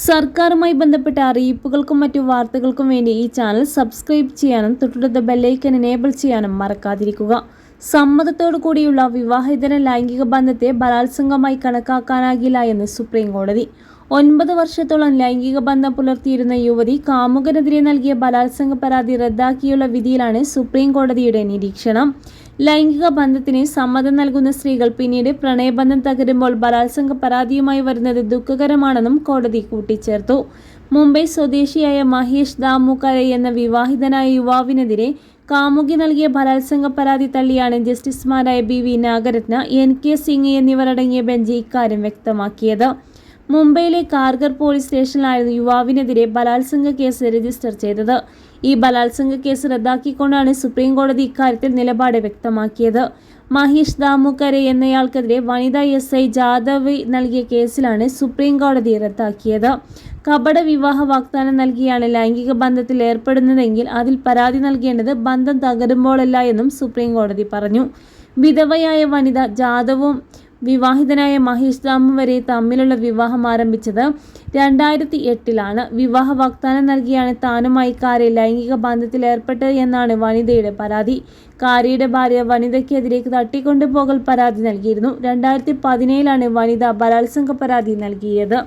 സർക്കാരുമായി ബന്ധപ്പെട്ട അറിയിപ്പുകൾക്കും മറ്റു വാർത്തകൾക്കും വേണ്ടി ഈ ചാനൽ സബ്സ്ക്രൈബ് ചെയ്യാനും തൊട്ടടുത്ത ബെല്ലൈക്കൻ എനേബിൾ ചെയ്യാനും മറക്കാതിരിക്കുക. സമ്മതത്തോടു കൂടിയുള്ള വിവാഹേതര ലൈംഗിക ബന്ധത്തെ ബലാത്സംഗമായി കണക്കാക്കാനാകില്ല എന്ന് സുപ്രീം കോടതി. 9 വർഷത്തോളം ലൈംഗിക ബന്ധം പുലർത്തിയിരുന്ന യുവതി കാമുകനെതിരെ നൽകിയ ബലാത്സംഗ പരാതി റദ്ദാക്കിയുള്ള വിധിയിലാണ് സുപ്രീം കോടതിയുടെ നിരീക്ഷണം. ലൈംഗിക ബന്ധത്തിന് സമ്മതം നൽകുന്ന സ്ത്രീകൾ പിന്നീട് പ്രണയബന്ധം തകരുമ്പോൾ ബലാത്സംഗ പരാതിയുമായി വരുന്നത് ദുഃഖകരമാണെന്നും കോടതി കൂട്ടിച്ചേർത്തു. മുംബൈ സ്വദേശിയായ മഹേഷ് ദാമുക്കരെ എന്ന വിവാഹിതനായ യുവാവിനെതിരെ കാമുകി നൽകിയ ബലാത്സംഗ പരാതി തള്ളിയാണ് ജസ്റ്റിസുമാരായ BV നാഗരത്ന, NK സിംഗ് എന്നിവരടങ്ങിയ ബെഞ്ച് ഇക്കാര്യം വ്യക്തമാക്കിയത്. മുംബൈയിലെ കാർഗർ പോലീസ് സ്റ്റേഷനിലായിരുന്നു യുവാവിനെതിരെ ബലാത്സംഗ കേസ് രജിസ്റ്റർ ചെയ്തത്. ഈ ബലാത്സംഗ കേസ് റദ്ദാക്കിക്കൊണ്ടാണ് സുപ്രീം കോടതി ഇക്കാര്യത്തിൽ നിലപാട് വ്യക്തമാക്കിയത്. മഹേഷ് ദാമുക്കരെ എന്നയാൾക്കെതിരെ വനിതാ SI ജാദവ് നൽകിയ കേസിലാണ് സുപ്രീം കോടതി റദ്ദാക്കിയത്. കപട വിവാഹ വാഗ്ദാനം നൽകിയാണ് ലൈംഗിക ബന്ധത്തിൽ ഏർപ്പെടുന്നതെങ്കിൽ അതിൽ പരാതി നൽകേണ്ടത് ബന്ധം തകരുമ്പോഴല്ല എന്നും സുപ്രീം കോടതി പറഞ്ഞു. വിധവയായ വനിത ജാദവും വിവാഹിതനായ മഹേഷ് ദാമു വരെ തമ്മിലുള്ള വിവാഹം ആരംഭിച്ചത് 2008-ലാണ്. വിവാഹ വാഗ്ദാനം നൽകിയാണ് താനുമായി കാരെ ലൈംഗിക ബന്ധത്തിൽ ഏർപ്പെട്ടത് എന്നാണ് വനിതയുടെ പരാതി. കാരിയുടെ ഭാര്യ വനിതയ്ക്കെതിരെ തട്ടിക്കൊണ്ടുപോകൽ പരാതി നൽകിയിരുന്നു. 2017-ലാണ് വനിത ബലാത്സംഗ പരാതി നൽകിയത്.